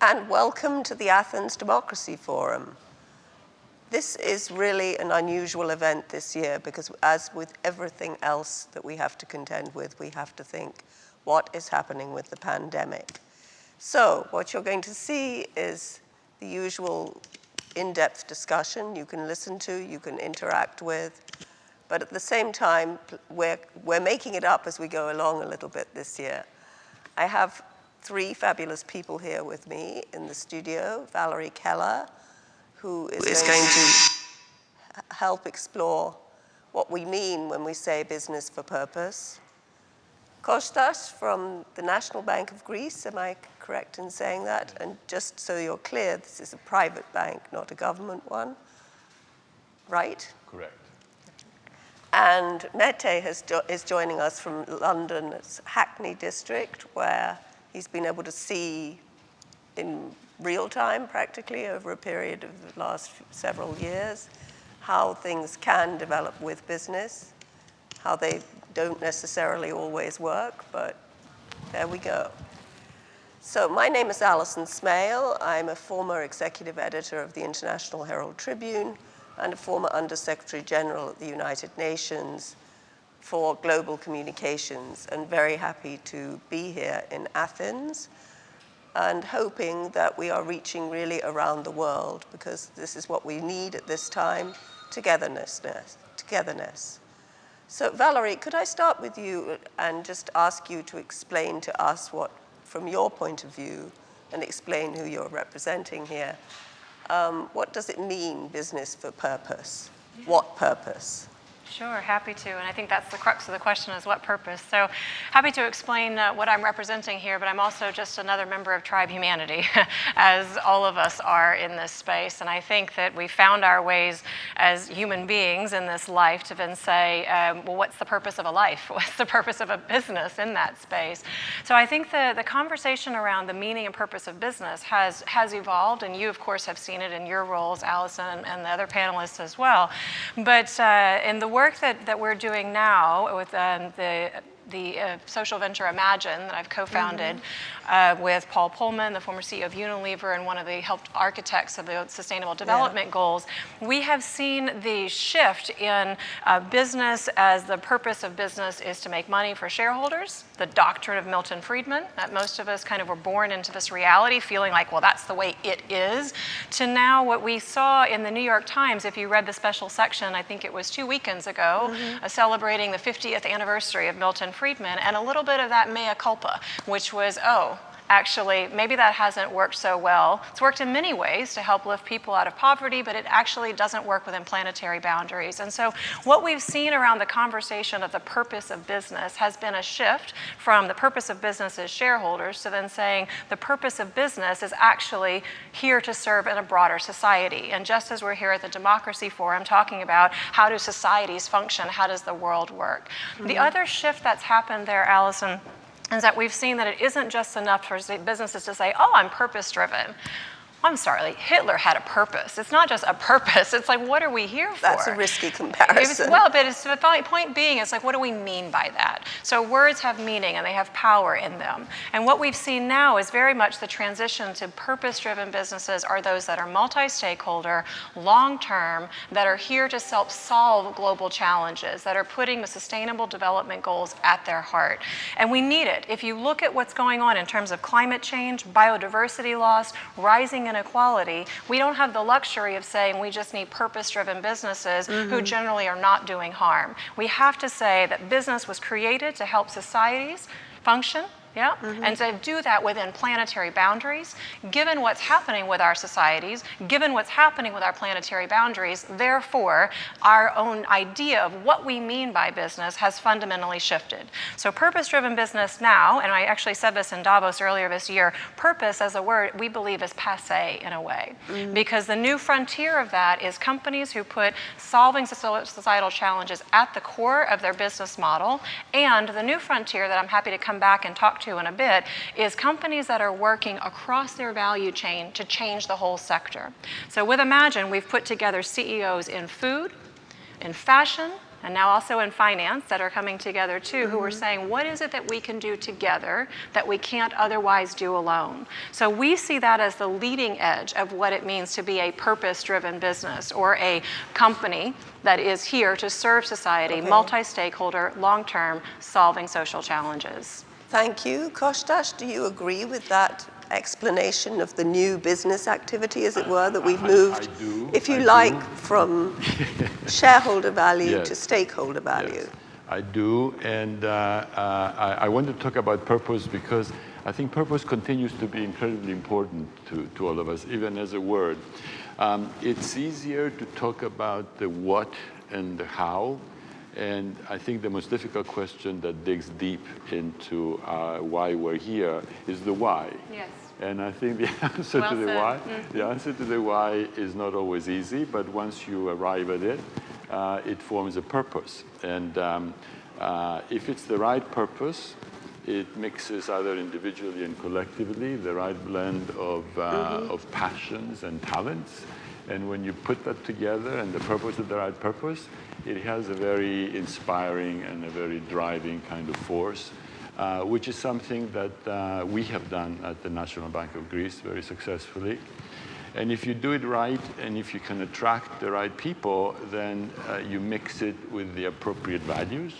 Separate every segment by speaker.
Speaker 1: and welcome to the Athens Democracy Forum. This is really an unusual event this year because, as with everything else that we have to contend with, we have to think, what is happening with the pandemic? So what you're going to see is the usual in-depth discussion you can listen to, you can interact with, but at the same time, we're making it up as we go along a little bit this year. I have three fabulous people here with me in the studio. Valerie Keller, who is going to help explore what we mean when we say business for purpose. Costas from the National Bank of Greece, am I correct in saying that? And just so you're clear, this is a private bank, not a government one, right?
Speaker 2: Correct.
Speaker 1: And Mete is joining us from London's Hackney district, where he's been able to see in real time, practically, over a period of the last several years, how things can develop with business, how they don't necessarily always work, but there we go. So my name is Alison Smale. I'm a former executive editor of the International Herald Tribune and a former Undersecretary General at the United Nations for Global Communications, and very happy to be here in Athens and hoping that we are reaching really around the world, because this is what we need at this time, togetherness. So Valerie, could I start with you and just ask you to explain to us what, from your point of view, and explain who you're representing here, what does it mean, business for purpose? What purpose?
Speaker 3: Sure, happy to, and I think that's the crux of the question is what purpose. So happy to explain what I'm representing here, but I'm also just another member of tribe humanity, as all of us are in this space. And I think that we found our ways as human beings in this life to then say, well, what's the purpose of a life? What's the purpose of a business in that space? So I think the conversation around the meaning and purpose of business has evolved, and you, of course, have seen it in your roles, Alison, and the other panelists as well. But in the work that we're doing now with the social venture Imagine that I've co-founded with Paul Pullman, the former CEO of Unilever and one of the helped architects of the Sustainable Development Goals, we have seen the shift in business as the purpose of business is to make money for shareholders, the doctrine of Milton Friedman, that most of us kind of were born into this reality feeling like, well, that's the way it is, to now what we saw in the New York Times, if you read the special section, I think it was 2 weekends ago, celebrating the 50th anniversary of Milton Friedman, and a little bit of that mea culpa, which was, oh, actually, maybe that hasn't worked so well. It's worked in many ways to help lift people out of poverty, but it actually doesn't work within planetary boundaries. And so what we've seen around the conversation of the purpose of business has been a shift from the purpose of business as shareholders to then saying the purpose of business is actually here to serve in a broader society. And just as we're here at the Democracy Forum talking about how do societies function, how does the world work? The other shift that's happened there, Alison, is that we've seen that it isn't just enough for businesses to say, oh, I'm purpose-driven. I'm sorry, like Hitler had a purpose. It's not just a purpose. It's like, what are we here for?
Speaker 1: That's a risky comparison.
Speaker 3: Well, but it's, the point being, it's like, what do we mean by that? So words have meaning and they have power in them. And what we've seen now is very much the transition to purpose-driven businesses are those that are multi-stakeholder, long-term, that are here to help solve global challenges, that are putting the Sustainable Development Goals at their heart. And we need it. If you look at what's going on in terms of climate change, biodiversity loss, rising inequality, we don't have the luxury of saying we just need purpose-driven businesses who generally are not doing harm. We have to say that business was created to help societies function, and to do that within planetary boundaries. Given what's happening with our societies, given what's happening with our planetary boundaries, therefore, our own idea of what we mean by business has fundamentally shifted. So purpose-driven business now, and I actually said this in Davos earlier this year, purpose as a word we believe is passé in a way. Because the new frontier of that is companies who put solving societal challenges at the core of their business model, and the new frontier that I'm happy to come back and talk to in a bit is companies that are working across their value chain to change the whole sector. So with Imagine, we've put together CEOs in food, in fashion, and now also in finance that are coming together too, who are saying, what is it that we can do together that we can't otherwise do alone? So we see that as the leading edge of what it means to be a purpose-driven business or a company that is here to serve society, multi-stakeholder, long-term, solving social challenges.
Speaker 1: Thank you. Costas, do you agree with that explanation of the new business activity, as it were, that we've moved,
Speaker 2: I do,
Speaker 1: if you like, from shareholder value to stakeholder value?
Speaker 2: Yes, I do, and I want to talk about purpose because I think purpose continues to be incredibly important to all of us, even as a word. It's easier to talk about the what and the how, and I think the most difficult question that digs deep into why we're here is the why.
Speaker 3: Yes.
Speaker 2: And I think the answer to the why, the answer to the why is not always easy, but once you arrive at it, it forms a purpose. And if it's the right purpose, it mixes either individually and collectively the right blend of passions and talents. And when you put that together and the purpose is the right purpose, it has a very inspiring and a very driving kind of force, which is something that we have done at the National Bank of Greece very successfully. And if you do it right, and if you can attract the right people, then you mix it with the appropriate values,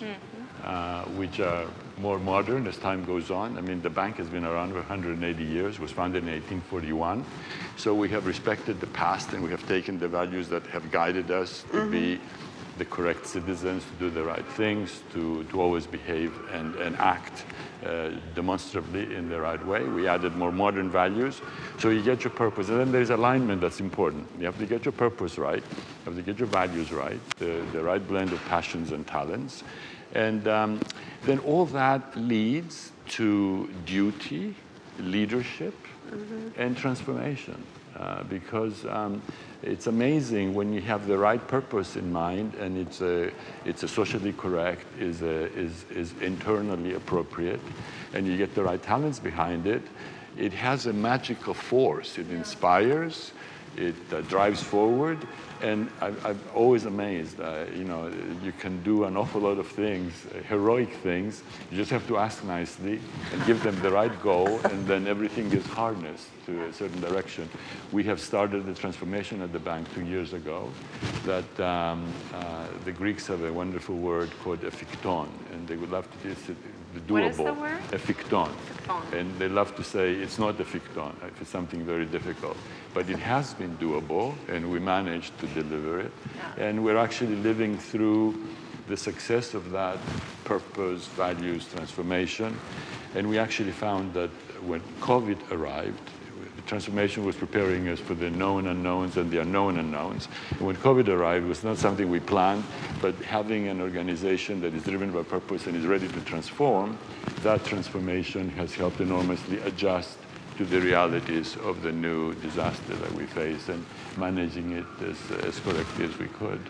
Speaker 2: which are more modern as time goes on. I mean, the bank has been around for 180 years, was founded in 1841. So we have respected the past, and we have taken the values that have guided us to be the correct citizens, to do the right things, to always behave and act demonstrably in the right way. We added more modern values. So you get your purpose. And then there's alignment that's important. You have to get your purpose right. You have to get your values right, the right blend of passions and talents. And then all that leads to duty, leadership, and transformation. Because it's amazing when you have the right purpose in mind, and it's a socially correct, is internally appropriate, and you get the right talents behind it. It has a magical force. It inspires. It drives forward. And I'm always amazed. You can do an awful lot of things, heroic things. You just have to ask nicely and give them the right goal, and then everything gets harnessed to a certain direction. We have started the transformation at the bank 2 years ago. That the Greeks have a wonderful word called efikton, and they would love to use it. The doable.
Speaker 3: What is the word?
Speaker 2: Efikton. And they love to say it's not efikton if it's something very difficult. But it has been doable, and we managed to deliver it. Yeah. And we're actually living through the success of that purpose, values, transformation. And we actually found that when COVID arrived, the transformation was preparing us for the known unknowns and the unknown unknowns. And when COVID arrived, it was not something we planned, but having an organization that is driven by purpose and is ready to transform, that transformation has helped enormously adjust to the realities of the new disaster that we face and managing it as correctly as we could.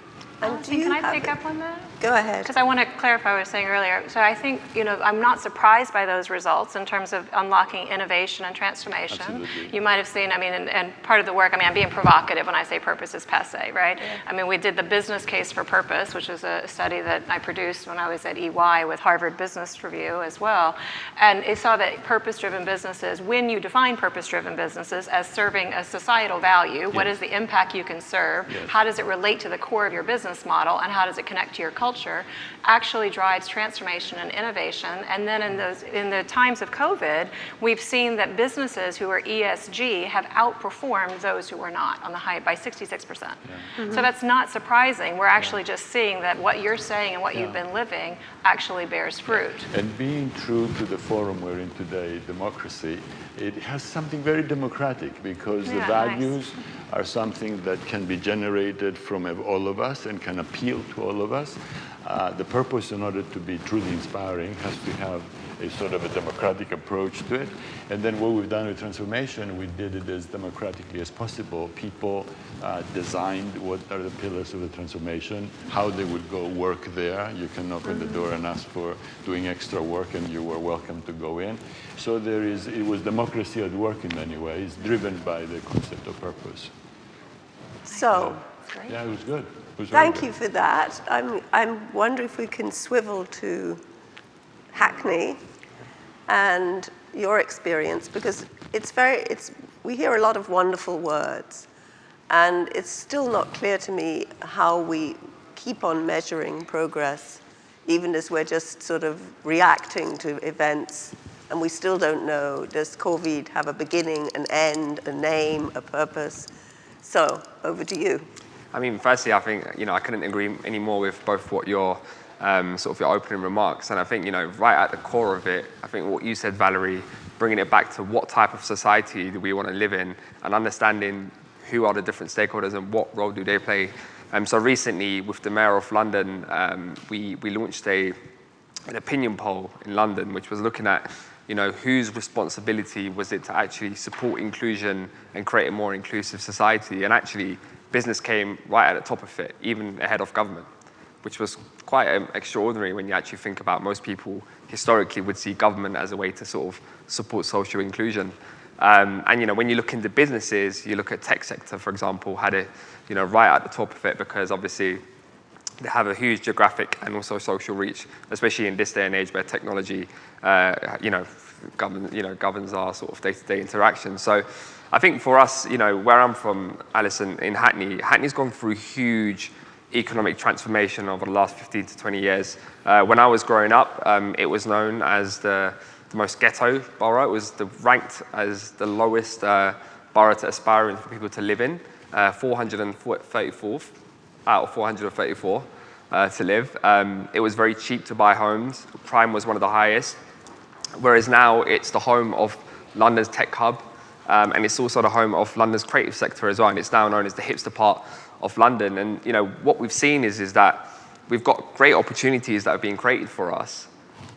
Speaker 3: Alison, can I pick up on that?
Speaker 1: Go ahead.
Speaker 3: Because I want to clarify what I was saying earlier. So I think, I'm not surprised by those results in terms of unlocking innovation and transformation.
Speaker 2: Absolutely.
Speaker 3: You might have seen, and part of the work, I'm being provocative when I say purpose is passé, right? Yeah. We did the business case for purpose, which is a study that I produced when I was at EY with Harvard Business Review as well. And it saw that purpose-driven businesses, when you define purpose-driven businesses as serving a societal value, what is the impact you can serve? Yes. How does it relate to the core of your business model, and how does it connect to your culture, actually drives transformation and innovation. And then in the times of COVID, we've seen that businesses who are ESG have outperformed those who are not on the high by 66%. Yeah. So that's not surprising. We're actually just seeing that what you're saying and what you've been living actually bears fruit.
Speaker 2: And being true to the forum we're in today, democracy, it has something very democratic because the values are something that can be generated from all of us and can appeal to all of us. The purpose, in order to be truly inspiring, has to have a sort of a democratic approach to it. And then what we've done with transformation, we did it as democratically as possible. People designed what are the pillars of the transformation, how they would go work there. You can knock on the door and ask for doing extra work, and you were welcome to go in. So it was democracy at work in many ways, driven by the concept of purpose.
Speaker 1: So,
Speaker 2: yeah, it was good.
Speaker 1: Thank you for that. I'm wondering if we can swivel to Hackney and your experience, because we hear a lot of wonderful words, and it's still not clear to me how we keep on measuring progress, even as we're just sort of reacting to events, and we still don't know, does COVID have a beginning, an end, a name, a purpose? So, over to you.
Speaker 4: I mean, firstly, I think, I couldn't agree any more with both what your sort of your opening remarks. And I think, right at the core of it, I think what you said, Valerie, bringing it back to what type of society do we want to live in, and understanding who are the different stakeholders and what role do they play. So recently, with the Mayor of London, we launched an opinion poll in London, which was looking at, whose responsibility was it to actually support inclusion and create a more inclusive society. And actually, business came right at the top of it, even ahead of government, which was quite extraordinary when you actually think about most people historically would see government as a way to sort of support social inclusion. And when you look into businesses, you look at tech sector, for example, had it, right at the top of it, because obviously they have a huge geographic and also social reach, especially in this day and age where technology, governs our sort of day-to-day interaction. So I think for us, where I'm from, Alison, in Hackney's gone through huge economic transformation over the last 15 to 20 years. When I was growing up, it was known as the most ghetto borough. It was ranked as the lowest borough to aspire for people to live in, 434th out of 434 to live. It was very cheap to buy homes. Crime was one of the highest, whereas now it's the home of London's tech hub, and it's also the home of London's creative sector as well, and it's now known as the hipster part of London. And what we've seen is that we've got great opportunities that are being created for us,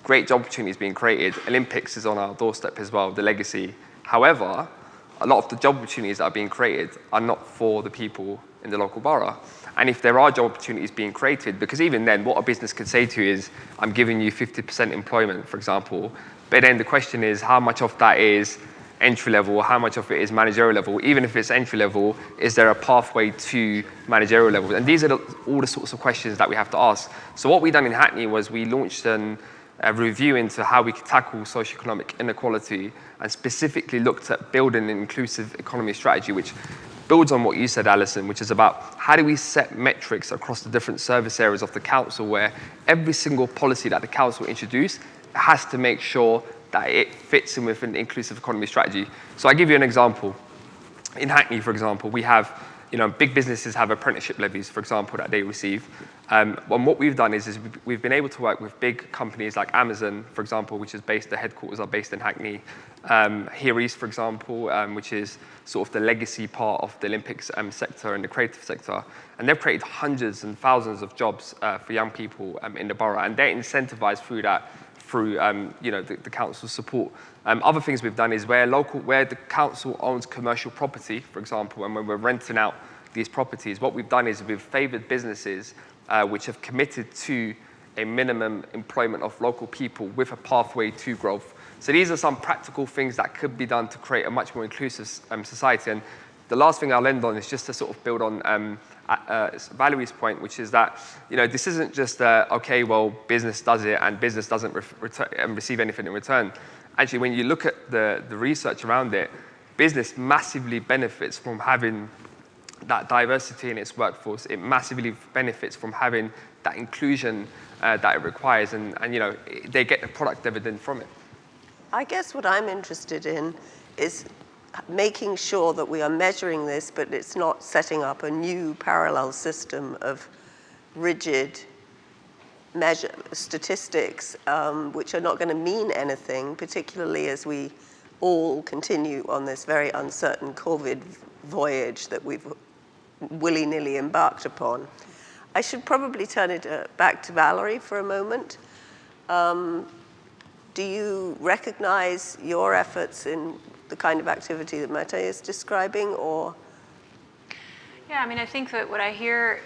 Speaker 4: great job opportunities being created. Olympics is on our doorstep as well, the legacy. However, a lot of the job opportunities that are being created are not for the people in the local borough. And if there are job opportunities being created, because even then, what a business could say to you is, I'm giving you 50% employment, for example. But then the question is, how much of that is entry level, how much of it is managerial level? Even if it's entry level, is there a pathway to managerial level? And these are all the sorts of questions that we have to ask. So what we done in Hackney was we launched a review into how we could tackle socioeconomic inequality, and specifically looked at building an inclusive economy strategy, which builds on what you said, Alison, which is about how do we set metrics across the different service areas of the council, where every single policy that the council introduces has to make sure that it fits in with an inclusive economy strategy. So I give you an example. In Hackney, for example, we have, big businesses have apprenticeship levies, for example, that they receive. And what we've done is we've been able to work with big companies like Amazon, for example, which is the headquarters are based in Hackney. Herald, for example, which is sort of the legacy part of the Olympics sector and the creative sector. And they've created hundreds and thousands of jobs for young people in the borough. And they're incentivized through that, through the council's support. Other things we've done is where the council owns commercial property, for example, and when we're renting out these properties, what we've done is we've favoured businesses which have committed to a minimum employment of local people with a pathway to growth. So these are some practical things that could be done to create a much more inclusive society. And the last thing I'll end on is just to sort of build on Valerie's point, which is that this isn't just okay, well, business does it and business doesn't receive anything in return. Actually, when you look at the research around it, business massively benefits from having that diversity in its workforce. It massively benefits from having that inclusion that it requires, and they get the product dividend from it.
Speaker 1: I guess what I'm interested in is making sure that we are measuring this, but it's not setting up a new parallel system of rigid statistics, which are not going to mean anything, particularly as we all continue on this very uncertain COVID voyage that we've willy-nilly embarked upon. I should probably turn it back to Valerie for a moment. Do you recognize your efforts in the kind of activity that Mete is describing, or?
Speaker 3: Yeah, I mean, I think that what I hear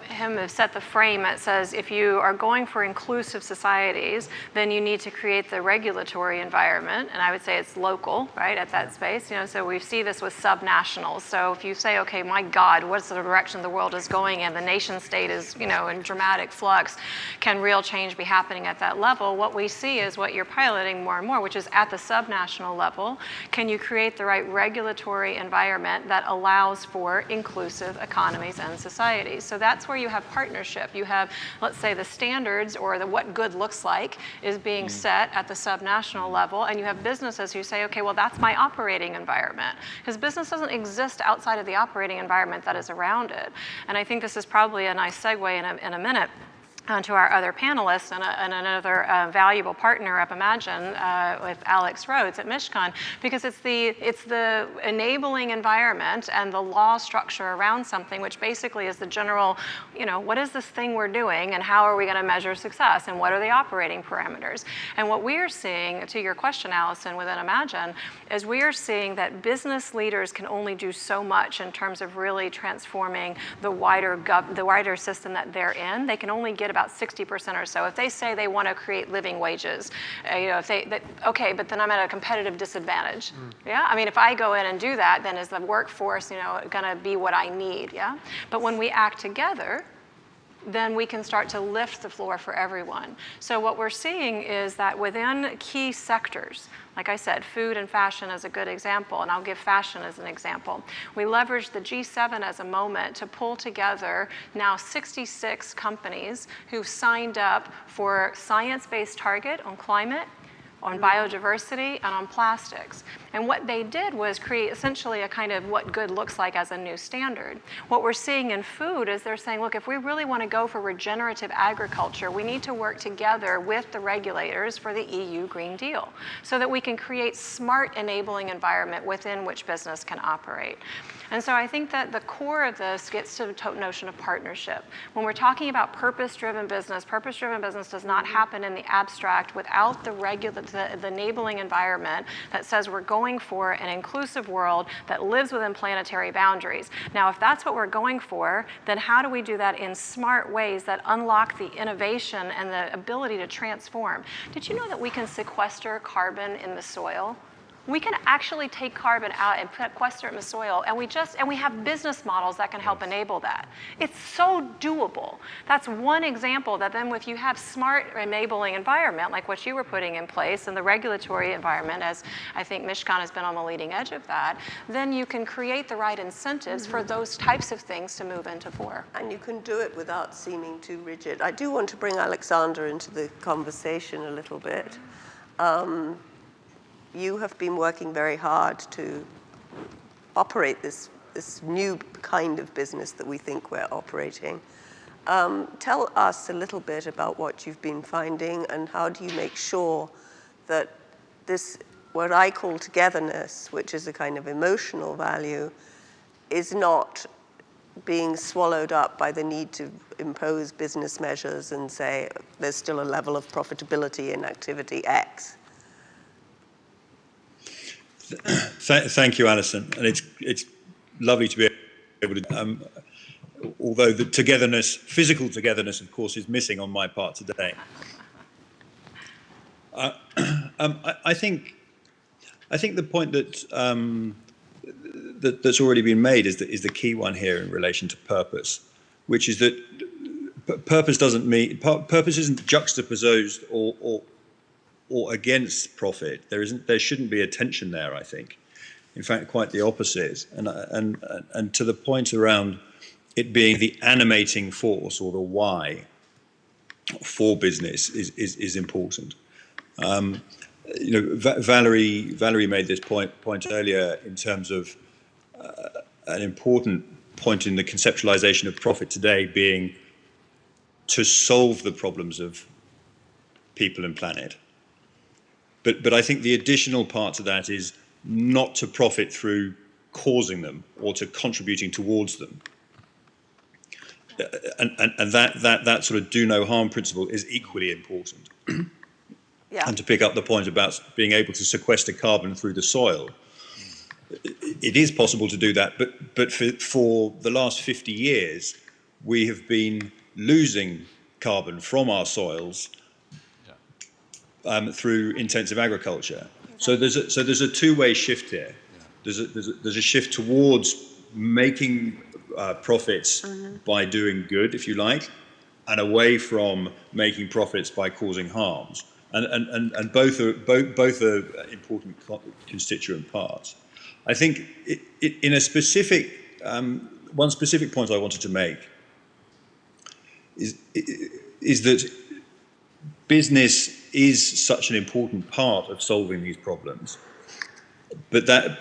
Speaker 3: him have set the frame that says if you are going for inclusive societies, then you need to create the regulatory environment, and I would say it's local, right, at that space. So we see this with subnationals. So if you say, okay, my God, what's the direction the world is going in? The nation state is, in dramatic flux. Can real change be happening at that level? What we see is what you're piloting more and more, which is at the subnational level. Can you create the right regulatory environment that allows for inclusive economies and societies? So that's where you have partnership. You have, let's say, the standards or what good looks like is being set at the subnational level, and you have businesses who say, okay, well, that's my operating environment, because business doesn't exist outside of the operating environment that is around it. And I think this is probably a nice segue in a minute to our other panelists and another valuable partner up Imagine with Alex Rhodes at Mishcon, because it's the enabling environment and the law structure around something, which basically is the general, what is this thing we're doing and how are we going to measure success and what are the operating parameters? And what we are seeing, to your question, Alison, within Imagine, is we are seeing that business leaders can only do so much in terms of really transforming the wider system that they're in. They can only get about 60% or so. If they say they want to create living wages, okay, but then I'm at a competitive disadvantage. Yeah, I mean, if I go in and do that, then is the workforce, going to be what I need? Yeah, but when we act together, then we can start to lift the floor for everyone. So what we're seeing is that within key sectors, like I said, food and fashion is a good example, and I'll give fashion as an example. We leveraged the G7 as a moment to pull together now 66 companies who've signed up for science-based target on climate, on biodiversity, and on plastics. And what they did was create essentially a kind of what good looks like as a new standard. What we're seeing in food is they're saying, look, if we really want to go for regenerative agriculture, we need to work together with the regulators for the EU Green Deal so that we can create smart enabling environment within which business can operate. And so I think that the core of this gets to the notion of partnership. When we're talking about purpose-driven business does not happen in the abstract without the enabling environment that says we're going for an inclusive world that lives within planetary boundaries. Now, if that's what we're going for, then how do we do that in smart ways that unlock the innovation and the ability to transform? Did you know that we can sequester carbon in the soil? We can actually take carbon out and sequester it in the soil, and we have business models that can help enable that. It's so doable. That's one example that then if you have smart enabling environment, like what you were putting in place, and the regulatory environment, as I think Mishcon has been on the leading edge of that, then you can create the right incentives for those types of things to move into fore.
Speaker 1: And you can do it without seeming too rigid. I do want to bring Alexander into the conversation a little bit. You have been working very hard to operate this new kind of business that we think we're operating. Tell us a little bit about what you've been finding and how do you make sure that this, what I call togetherness, which is a kind of emotional value, is not being swallowed up by the need to impose business measures and say there's still a level of profitability in activity X.
Speaker 5: Thank you, Alison. And it's lovely to be able to, although the togetherness, physical togetherness, of course, is missing on my part today. I think the point that's already been made is the key one here in relation to purpose, which is that purpose isn't juxtaposed or against profit. There shouldn't be a tension there, I think. In fact, quite the opposite. And to the point around it being the animating force or the why for business is important. Valerie made this point earlier in terms of an important point in the conceptualization of profit today being to solve the problems of people and planet. But I think the additional part to that is not to profit through causing them or to contributing towards them. And that sort of do no harm principle is equally important. Yeah. And to pick up the point about being able to sequester carbon through the soil, it is possible to do that, but for the last 50 years, we have been losing carbon from our soils through intensive agriculture. So there's a two-way shift here. There's a shift towards making profits by doing good, if you like, and away from making profits by causing harms. And both are important constituent parts. I think in a specific one specific point I wanted to make is that business is such an important part of solving these problems, but that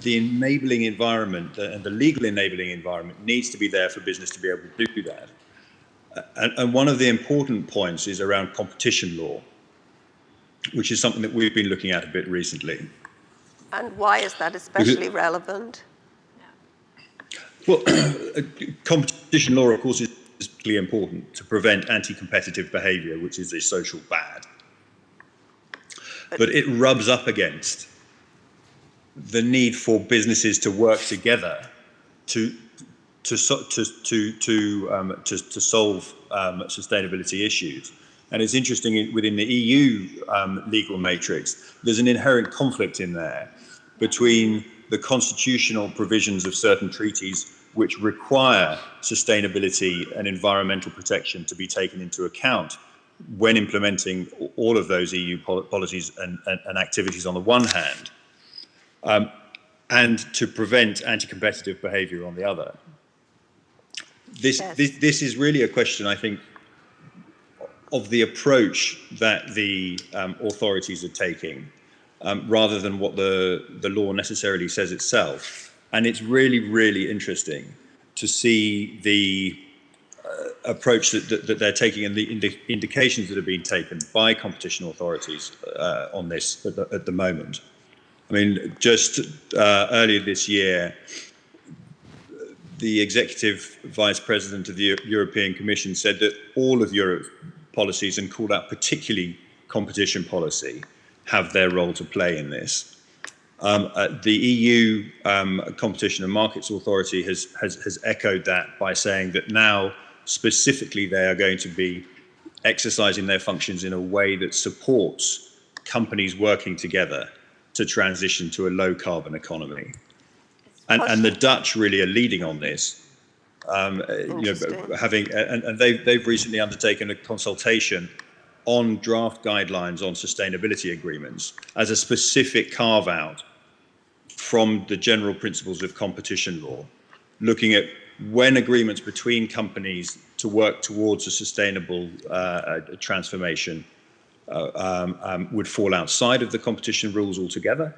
Speaker 5: the enabling environment and the legal enabling environment needs to be there for business to be able to do that. And one of the important points is around competition law, which is something that we've been looking at a bit recently.
Speaker 1: And why is that especially relevant?
Speaker 5: Well, competition law, of course, is particularly important to prevent anti-competitive behaviour, which is a social bad. But it rubs up against the need for businesses to work together to solve sustainability issues. And it's interesting, within the EU legal matrix, there's an inherent conflict in there between the constitutional provisions of certain treaties which require sustainability and environmental protection to be taken into account when implementing all of those EU policies and activities on the one hand, and to prevent anti-competitive behaviour on the other. This is really a question, I think, of the approach that the authorities are taking, rather than what the law necessarily says itself. And it's really, really interesting to see the approach that they're taking and the indications that are being taken by competition authorities on this at the moment. I mean, just earlier this year, the executive vice president of the European Commission said that all of Europe's policies, and called out particularly competition policy, have their role to play in this. The EU Competition and Markets Authority has echoed that by saying that now specifically they are going to be exercising their functions in a way that supports companies working together to transition to a low carbon economy. And the Dutch really are leading on this. They've recently undertaken a consultation on draft guidelines on sustainability agreements as a specific carve out from the general principles of competition law, looking at when agreements between companies to work towards a sustainable transformation would fall outside of the competition rules altogether,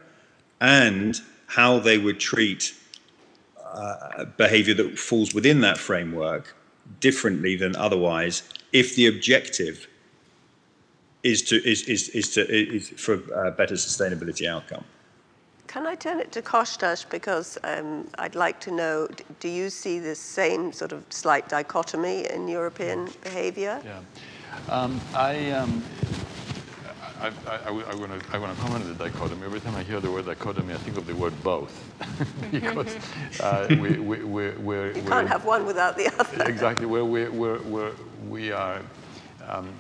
Speaker 5: and how they would treat behaviour that falls within that framework differently than otherwise, if the objective is for a better sustainability outcome.
Speaker 1: Can I turn it to Costas, because I'd like to know, do you see the same sort of slight dichotomy in European behaviour?
Speaker 2: Yeah. I want to comment on the dichotomy. Every time I hear the word dichotomy, I think of the word both, because
Speaker 1: you can't have one without the other.
Speaker 2: Exactly.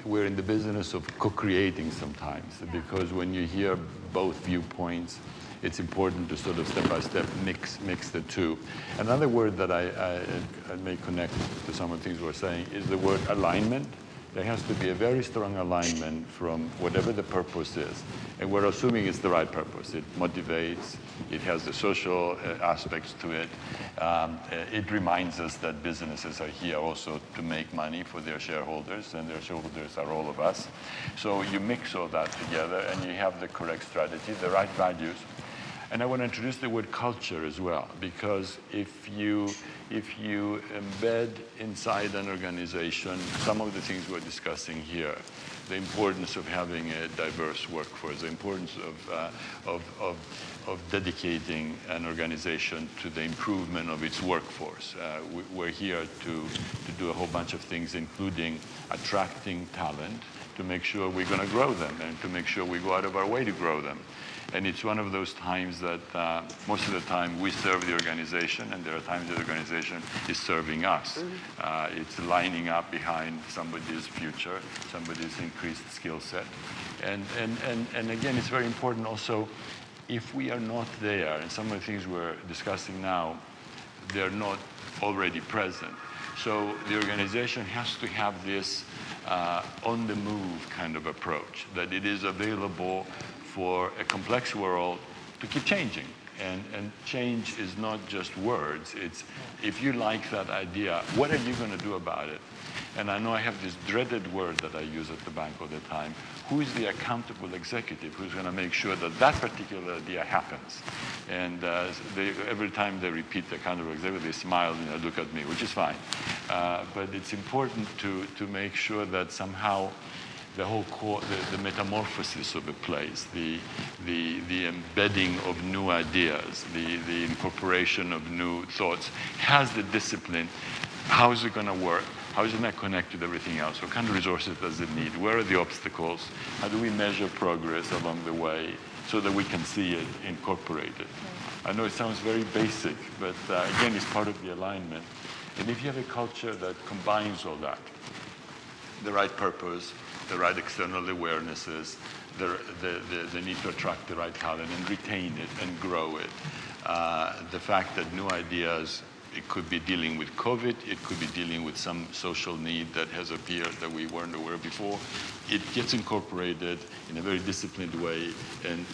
Speaker 2: We're in the business of co-creating sometimes, because when you hear both viewpoints, it's important to sort of step by step mix the two. Another word that I may connect to some of the things we're saying is the word alignment. There has to be a very strong alignment from whatever the purpose is. And we're assuming it's the right purpose. It motivates, it has the social aspects to it. It reminds us that businesses are here also to make money for their shareholders, and their shareholders are all of us. So you mix all that together and you have the correct strategy, the right values. And I want to introduce the word culture as well, because if you embed inside an organization some of the things we're discussing here, the importance of having a diverse workforce, the importance of dedicating an organization to the improvement of its workforce. We're here to do a whole bunch of things, including attracting talent, to make sure we're going to grow them and to make sure we go out of our way to grow them. And it's one of those times that most of the time we serve the organization, and there are times the organization is serving us. It's lining up behind somebody's future, somebody's increased skill set. And again, it's very important also, if we are not there, and some of the things we're discussing now, they're not already present. So the organization has to have this on-the-move kind of approach, that it is available for a complex world to keep changing. And change is not just words. It's, if you like that idea, what are you going to do about it? And I know I have this dreaded word that I use at the bank all the time. Who is the accountable executive who's going to make sure that that particular idea happens? And every time they repeat the accountable executive, they smile and look at me, which is fine. But it's important to make sure that somehow the whole core, the metamorphosis of a place, the embedding of new ideas, the incorporation of new thoughts has the discipline. How is it going to work? How is it going to connect with everything else? What kind of resources does it need? Where are the obstacles? How do we measure progress along the way so that we can see it incorporated? I know it sounds very basic, but again, it's part of the alignment. And if you have a culture that combines all that, the right purpose, the right external awarenesses, the need to attract the right talent and retain it and grow it, the fact that new ideas, it could be dealing with COVID, it could be dealing with some social need that has appeared that we weren't aware of before. It gets incorporated in a very disciplined way, and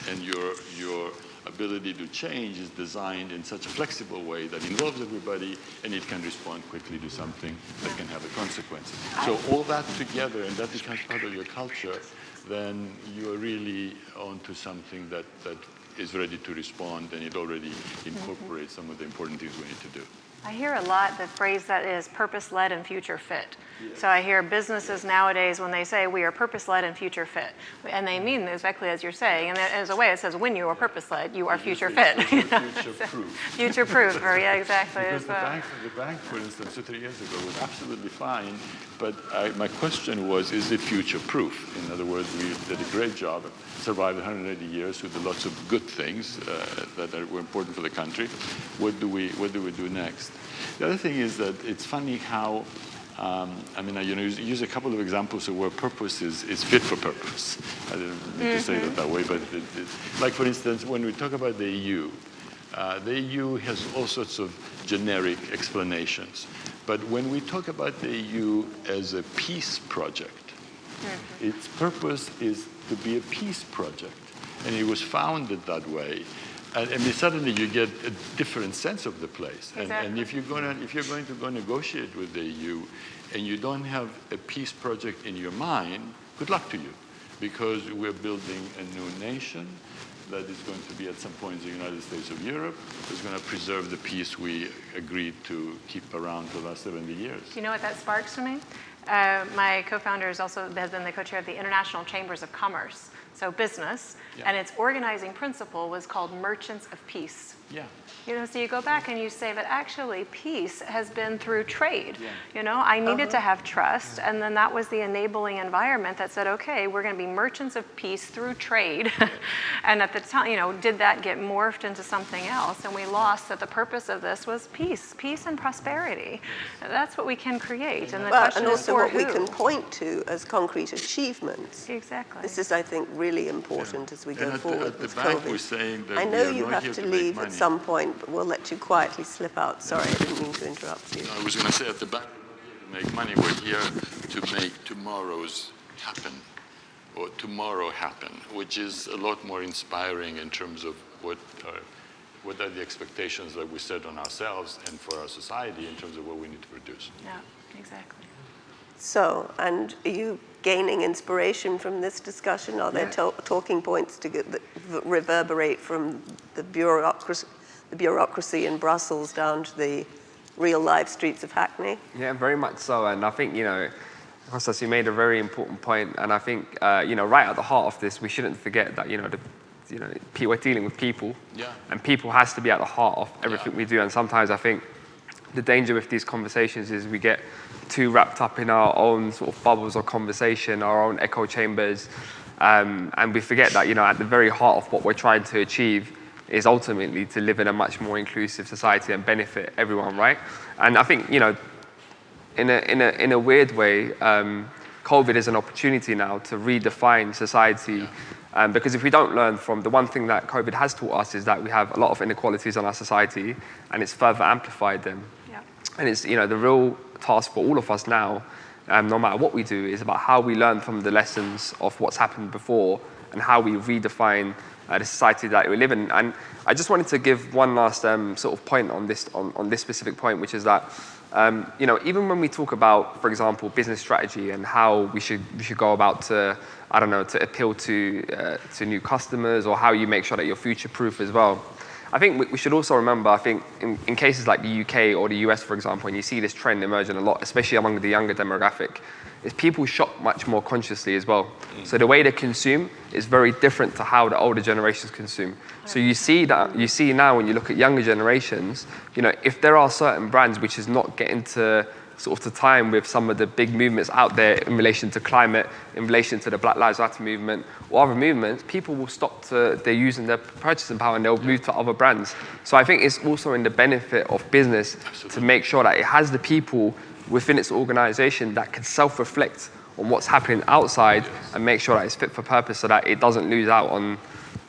Speaker 2: your ability to change is designed in such a flexible way that involves everybody, and it can respond quickly to something that can have a consequence. So all that together, and that becomes part of your culture, then you're really onto something that is ready to respond, and it already incorporates some of the important things we need to do.
Speaker 3: I hear a lot the phrase that is purpose-led and future-fit. Yes. So I hear businesses nowadays when they say we are purpose-led and future-fit, and they mean exactly as you're saying. And as a way, it says when you are purpose-led, you are future-fit.
Speaker 2: Future-proof.
Speaker 3: Future-proof, or yeah, exactly.
Speaker 2: Because the bank, for instance, 2-3 years ago was absolutely fine, but my question was, is it future-proof? In other words, we did a great job, survived 180 years with lots of good things that were important for the country. What do we do next? The other thing is that it's funny how, use a couple of examples of where purpose is fit for purpose. I didn't mean to say that way, but like for instance, when we talk about the EU has all sorts of generic explanations. But when we talk about the EU as a peace project, its purpose is to be a peace project. And it was founded that way. And suddenly you get a different sense of the place.
Speaker 3: Exactly.
Speaker 2: And if you're going to go negotiate with the EU and you don't have a peace project in your mind, good luck to you. Because we're building a new nation that is going to be at some point the United States of Europe, that's going to preserve the peace we agreed to keep around for the last 70 years.
Speaker 3: Do you know what that sparks for me? My co-founder has been the co-chair of the International Chambers of Commerce, so business, and its organizing principle was called Merchants of Peace.
Speaker 2: Yeah.
Speaker 3: So you go back and you say that actually peace has been through trade. Yeah. I needed to have trust, and then that was the enabling environment that said, okay, we're going to be merchants of peace through trade. And at the time, did that get morphed into something else? And we lost that the purpose of this was peace and prosperity. That's what we can create. And the question
Speaker 1: and also
Speaker 3: is for
Speaker 1: what
Speaker 3: who?
Speaker 1: we can point to as concrete achievements.
Speaker 3: Exactly.
Speaker 1: This is, I think, really important as we go forward
Speaker 2: At the
Speaker 1: with
Speaker 2: bank,
Speaker 1: COVID.
Speaker 2: we're saying that
Speaker 1: I know
Speaker 2: we
Speaker 1: you
Speaker 2: are not
Speaker 1: have
Speaker 2: here
Speaker 1: to
Speaker 2: make
Speaker 1: leave
Speaker 2: money.
Speaker 1: at some point, but we'll let you quietly slip out. Sorry, I didn't mean to interrupt you.
Speaker 2: I was going to say at the bank, we're not here to make money. We're here to make tomorrow's happen, or tomorrow happen, which is a lot more inspiring in terms of what are the expectations that we set on ourselves and for our society in terms of what we need to produce.
Speaker 3: Yeah, exactly.
Speaker 1: So, and are you gaining inspiration from this discussion? Are there talking points that reverberate from the bureaucracy in Brussels down to the real live streets of Hackney?
Speaker 4: Yeah, very much so. And I think, Costas, you made a very important point. And I think, right at the heart of this, we shouldn't forget that, we're dealing with people.
Speaker 2: Yeah.
Speaker 4: And people has to be at the heart of everything we do. And sometimes I think the danger with these conversations is we get too wrapped up in our own sort of bubbles of conversation, our own echo chambers, and we forget that, you know, at the very heart of what we're trying to achieve is ultimately to live in a much more inclusive society and benefit everyone, right? And I think, you know, in a weird way, COVID is an opportunity now to redefine society. Because if we don't learn from the one thing that COVID has taught us is that we have a lot of inequalities in our society, and it's further amplified them. Yeah. And it's, you know, the real task for all of us now, no matter what we do, is about how we learn from the lessons of what's happened before and how we redefine the society that we live in. And I just wanted to give one last sort of point on this specific point, which is that you know, even when we talk about, for example, business strategy and how we should go about to, I don't know, to appeal to new customers, or how you make sure that you're future-proof as well. I think we should also remember, I think in cases like the UK or the US, for example, and you see this trend emerging a lot, especially among the younger demographic, is people shop much more consciously as well. So the way they consume is very different to how the older generations consume. So you see now when you look at younger generations, you know, if there are certain brands which is not getting to sort of to time with some of the big movements out there in relation to climate, in relation to the Black Lives Matter movement or other movements, people will stop they're using their purchasing power and they'll move to other brands. So I think it's also in the benefit of business to make sure that it has the people within its organization that can self-reflect on what's happening outside and make sure that it's fit for purpose so that it doesn't lose out on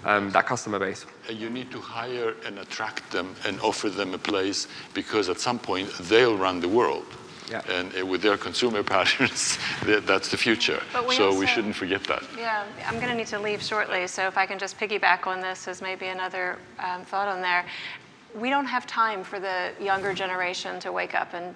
Speaker 4: that customer base.
Speaker 2: You need to hire and attract them and offer them a place, because at some point they'll run the world. Yeah. And with their consumer patterns, that's the future. So we shouldn't forget that.
Speaker 3: Yeah, I'm going to need to leave shortly, so if I can just piggyback on this as maybe another thought on there. We don't have time for the younger generation to wake up and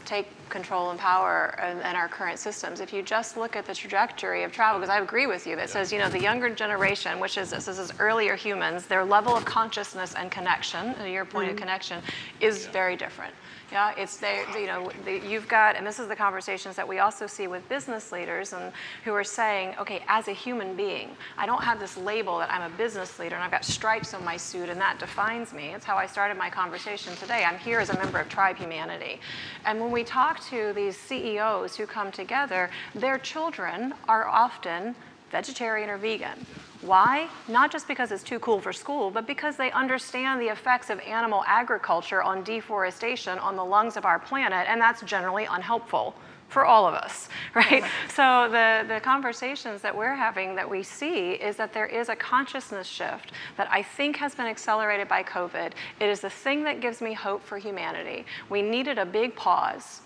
Speaker 3: take control and power in our current systems. If you just look at the trajectory of travel, because I agree with you, that says, you know, the younger generation, which is this is earlier humans, their level of consciousness and connection, to your point of connection, is very different. Yeah, it's there, you know, you've got, and this is the conversations that we also see with business leaders and who are saying, okay, as a human being, I don't have this label that I'm a business leader and I've got stripes on my suit and that defines me. It's how I started my conversation today. I'm here as a member of Tribe Humanity. And when we talk to these CEOs who come together, their children are often vegetarian or vegan. Why? Not just because it's too cool for school, but because they understand the effects of animal agriculture on deforestation on the lungs of our planet, and that's generally unhelpful for all of us, right? So the conversations that we're having that we see is that there is a consciousness shift that I think has been accelerated by COVID. It is the thing that gives me hope for humanity. We needed a big pause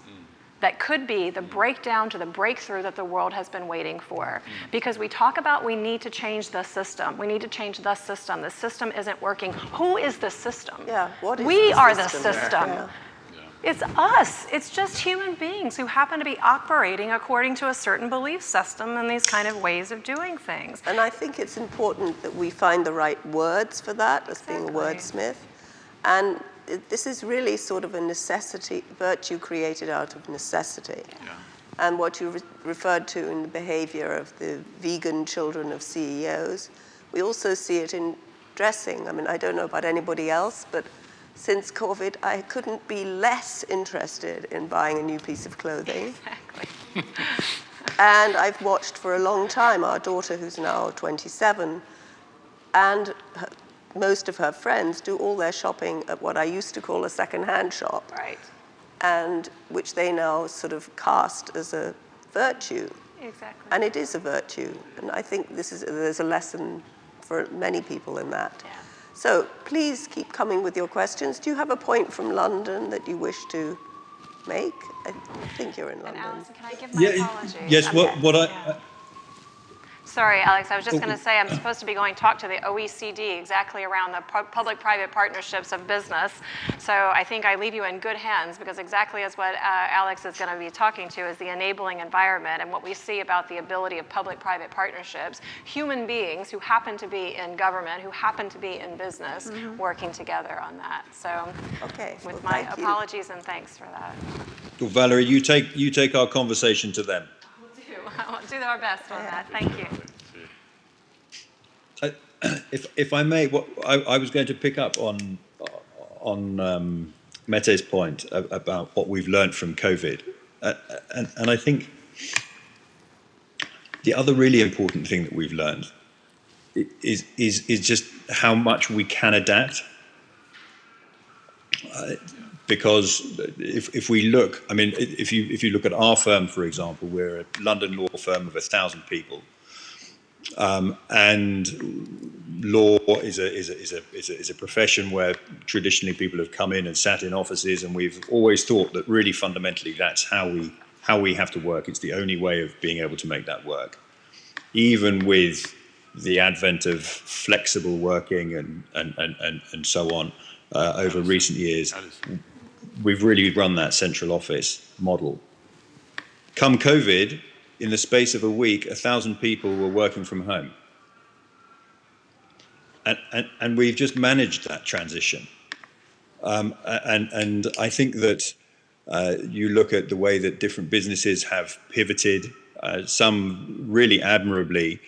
Speaker 3: that could be the breakdown to the breakthrough that the world has been waiting for. Because we talk about we need to change the system. We need to change the system. The system isn't working. Who is the system?
Speaker 1: Yeah, what is
Speaker 3: we
Speaker 1: the
Speaker 3: are
Speaker 1: system?
Speaker 3: the system.
Speaker 1: Yeah.
Speaker 3: It's us. It's just human beings who happen to be operating according to a certain belief system and these kind of ways of doing things.
Speaker 1: And I think it's important that we find the right words for that, as being a wordsmith. And this is really sort of a necessity, virtue created out of necessity. Yeah. And what you referred to in the behavior of the vegan children of CEOs, we also see it in dressing. I mean, I don't know about anybody else, but since COVID, I couldn't be less interested in buying a new piece of clothing.
Speaker 3: Exactly.
Speaker 1: And I've watched for a long time our daughter, who's now 27, and most of her friends do all their shopping at what I used to call a second-hand shop.
Speaker 3: Right.
Speaker 1: And which they now sort of cast as a virtue.
Speaker 3: Exactly.
Speaker 1: And it is a virtue. And I think there's a lesson for many people in that.
Speaker 3: Yeah.
Speaker 1: So please keep coming with your questions. Do you have a point from London that you wish to make? I think you're in London.
Speaker 3: And Alison, can I give my apologies?
Speaker 5: Yes, okay.
Speaker 3: Sorry, Alex, I was just going to say I'm supposed to be going to talk to the OECD exactly around the public-private partnerships of business. So I think I leave you in good hands, because exactly as what Alex is going to be talking to is the enabling environment and what we see about the ability of public-private partnerships, human beings who happen to be in government, who happen to be in business, working together on that. So with my apologies and thanks for that.
Speaker 5: Well, Valerie, you take our conversation to them.
Speaker 3: We'll do our best on that. Thank you.
Speaker 5: If I may, I was going to pick up on Mete's point about what we've learned from COVID. And I think the other really important thing that we've learned is just how much we can adapt. Because if we look, I mean, if you look at our firm, for example, we're a London law firm of 1,000 people, and law is a profession where traditionally people have come in and sat in offices, and we've always thought that really fundamentally that's how we have to work. It's the only way of being able to make that work. Even with the advent of flexible working and so on over recent years, we've really run that central office model. Come COVID, in the space of a week, 1,000 people were working from home. And we've just managed that transition. And I think that you look at the way that different businesses have pivoted, some really admirably,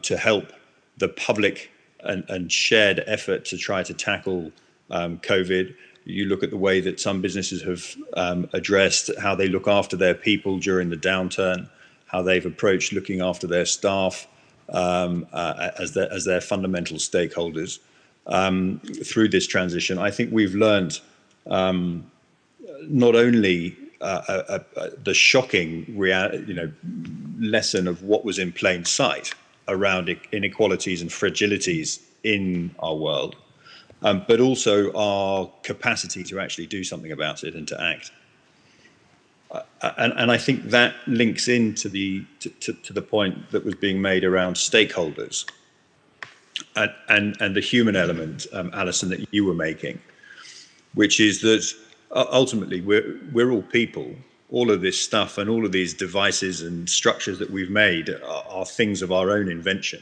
Speaker 5: to help the public and shared effort to try to tackle COVID. You look at the way that some businesses have addressed how they look after their people during the downturn, how they've approached looking after their staff as their fundamental stakeholders through this transition. I think we've learned not only the shocking lesson of what was in plain sight around inequalities and fragilities in our world, but also our capacity to actually do something about it and to act. And I think that links into the point that was being made around stakeholders and the human element, Alison, that you were making, which is that ultimately we're all people. All of this stuff and all of these devices and structures that we've made are things of our own invention.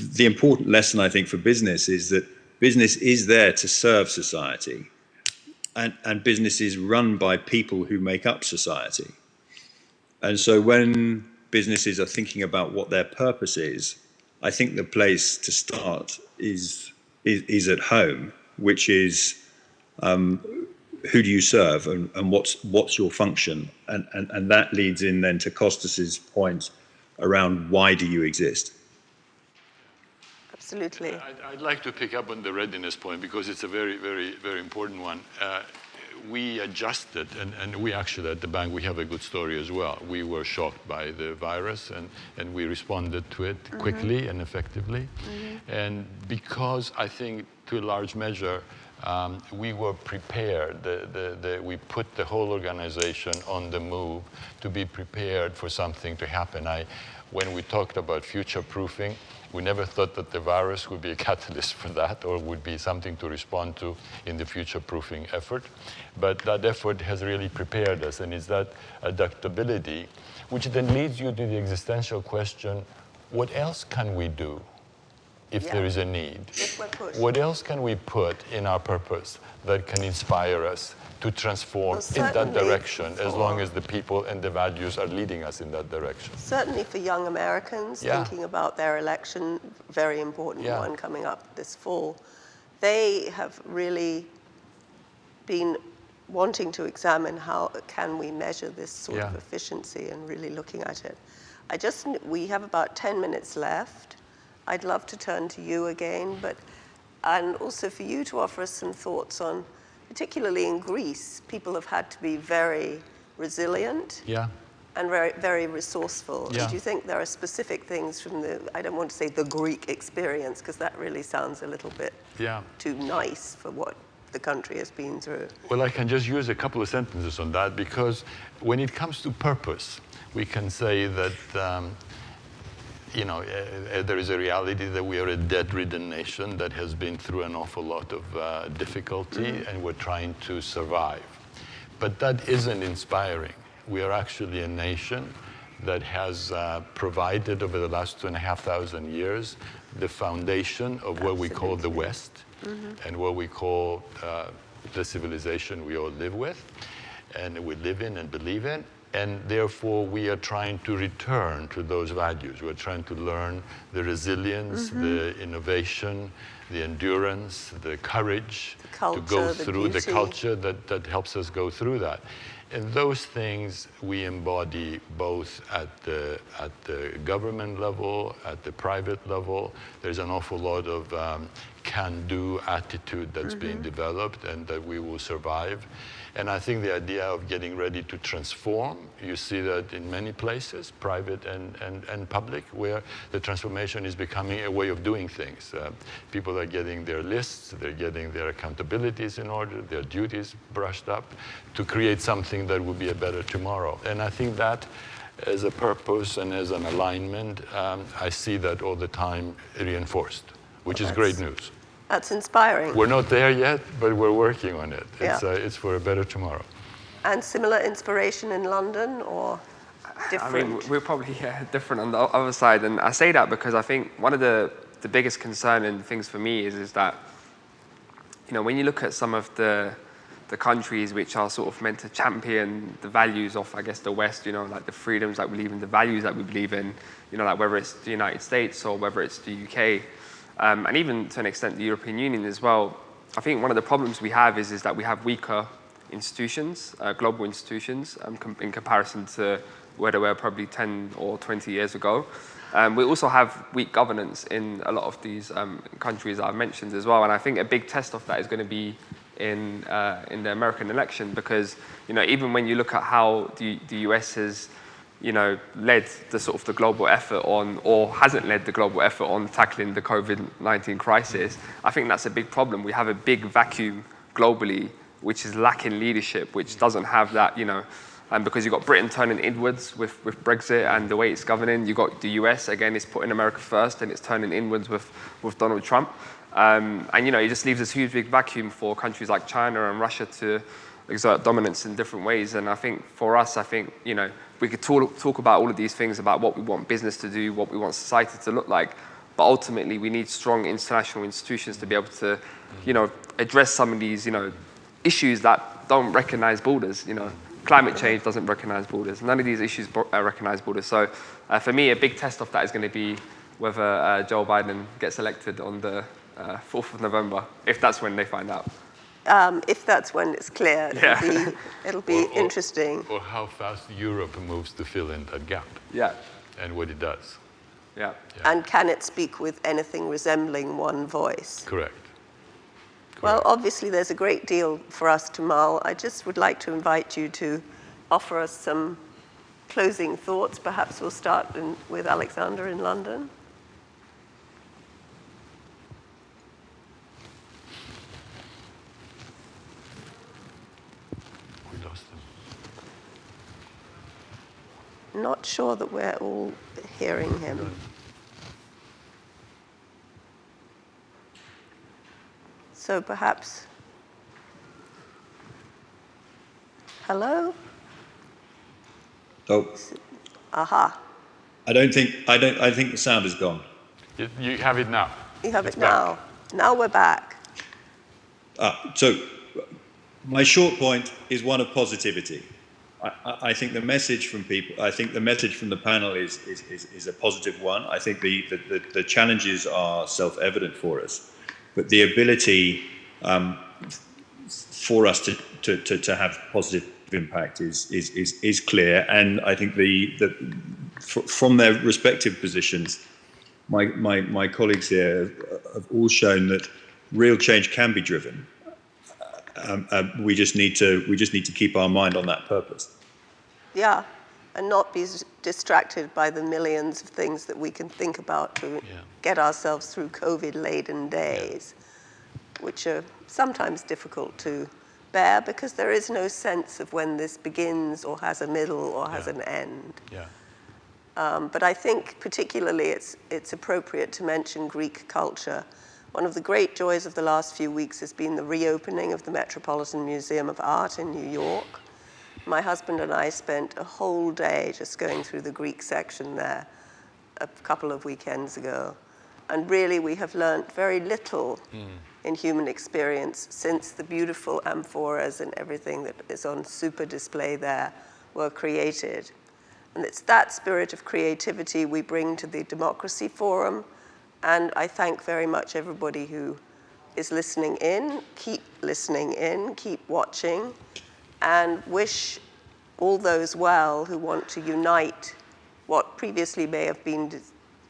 Speaker 5: The important lesson, I think, for business is that business is there to serve society, and business is run by people who make up society. And so when businesses are thinking about what their purpose is, I think the place to start is at home, which is who do you serve and what's your function? And that leads in then to Costas's point around why do you exist?
Speaker 1: Absolutely.
Speaker 2: I'd like to pick up on the readiness point because it's a very, very, very important one. We adjusted, and we actually at the bank, we have a good story as well. We were shocked by the virus, and we responded to it quickly and effectively. And because I think to a large measure, we were prepared. We put the whole organization on the move to be prepared for something to happen. When we talked about future-proofing, we never thought that the virus would be a catalyst for that or would be something to respond to in the future-proofing effort. But that effort has really prepared us, and it's that adaptability, which then leads you to the existential question, what else can we do if there is a need? What else can we put in our purpose that can inspire us to transform in that direction, as long as the people and the values are leading us in that direction?
Speaker 1: Certainly for young Americans thinking about their election, very important one coming up this fall, they have really been wanting to examine how can we measure this sort of efficiency and really looking at it. We have about 10 minutes left. I'd love to turn to you again, and also for you to offer us some thoughts on, particularly in Greece, people have had to be very resilient and very, very resourceful. And do you think there are specific things from I don't want to say the Greek experience, because that really sounds a little bit too nice for what the country has been through?
Speaker 2: Well, I can just use a couple of sentences on that, because when it comes to purpose, we can say that there is a reality that we are a debt-ridden nation that has been through an awful lot of difficulty, and we're trying to survive. But that isn't inspiring. We are actually a nation that has provided over the last 2,500 years the foundation of what we call the West and what we call the civilization we all live with and we live in and believe in. And therefore, we are trying to return to those values. We're trying to learn the resilience, the innovation, the endurance, the courage to go through the culture that helps us go through that. And those things we embody both at the government level, at the private level. There's an awful lot of can-do attitude that's being developed and that we will survive. And I think the idea of getting ready to transform, you see that in many places, private and public, where the transformation is becoming a way of doing things. People are getting their lists, they're getting their accountabilities in order, their duties brushed up to create something that will be a better tomorrow. And I think that as a purpose and as an alignment, I see that all the time reinforced, which is great news.
Speaker 1: That's inspiring.
Speaker 2: We're not there yet, but we're working on it. It's for a better tomorrow.
Speaker 1: And similar inspiration in London, or different?
Speaker 4: I mean, we're probably different on the other side. And I say that because I think one of the biggest concern and things for me is that, you know, when you look at some of the countries which are sort of meant to champion the values of, I guess, the West, you know, like the freedoms that we believe in, the values that we believe in, you know, like whether it's the United States or whether it's the UK, and even to an extent the European Union as well. I think one of the problems we have is that we have weaker institutions, global institutions, in comparison to where they were probably 10 or 20 years ago. We also have weak governance in a lot of these countries that I've mentioned as well. And I think a big test of that is going to be in the American election, because, you know, even when you look at how the US has, you know, led the sort of the global effort on, or hasn't led the global effort on tackling the COVID-19 crisis, I think that's a big problem. We have a big vacuum globally, which is lacking leadership, which doesn't have that, you know, and because you've got Britain turning inwards with Brexit and the way it's governing, you've got the US, again, it's putting America first and it's turning inwards with Donald Trump. And, you know, it just leaves this huge big vacuum for countries like China and Russia to exert dominance in different ways. And I think for us, you know, we could talk about all of these things, about what we want business to do, what we want society to look like, but ultimately we need strong international institutions to be able to, you know, address some of these, you know, issues that don't recognize borders. You know, climate change doesn't recognize borders. None of these issues recognize borders. So for me, a big test of that is going to be whether Joe Biden gets elected on the 4th of November, if that's when they find out.
Speaker 1: If that's when it's clear, it'll be interesting.
Speaker 2: Or how fast Europe moves to fill in that gap.
Speaker 4: Yeah.
Speaker 2: And what it does.
Speaker 4: Yeah.
Speaker 1: And can it speak with anything resembling one voice?
Speaker 2: Correct.
Speaker 1: Well, obviously there's a great deal for us to mull. I just would like to invite you to offer us some closing thoughts. Perhaps we'll start with Alexander in London. Not sure that we're all hearing him. So perhaps, hello?
Speaker 5: Oh.
Speaker 1: Aha.
Speaker 5: I think the sound is gone.
Speaker 2: You have it now.
Speaker 1: You have it now. Now we're back.
Speaker 5: So my short point is one of positivity. I think the message from people, I think the message from the panel is a positive one. I think the challenges are self-evident for us, but the ability for us to have positive impact is clear. And I think from their respective positions, my colleagues here have all shown that real change can be driven. We just need to keep our mind on that purpose.
Speaker 1: Yeah, and not be distracted by the millions of things that we can think about to get ourselves through COVID-laden days, which are sometimes difficult to bear because there is no sense of when this begins or has a middle or has an end. But I think particularly it's appropriate to mention Greek culture. One of the great joys of the last few weeks has been the reopening of the Metropolitan Museum of Art in New York. My husband and I spent a whole day just going through the Greek section there a couple of weekends ago. And really we have learned very little in human experience since the beautiful amphoras and everything that is on super display there were created. And it's that spirit of creativity we bring to the Democracy Forum. And I thank very much everybody who is listening in. Keep listening in, keep watching, and wish all those well who want to unite what previously may have been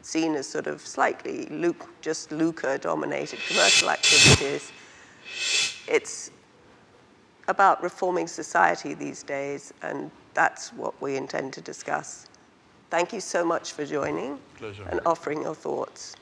Speaker 1: seen as sort of slightly just lucre-dominated commercial activities. It's about reforming society these days, and that's what we intend to discuss. Thank you so much for joining
Speaker 2: Pleasure.
Speaker 1: and offering your thoughts.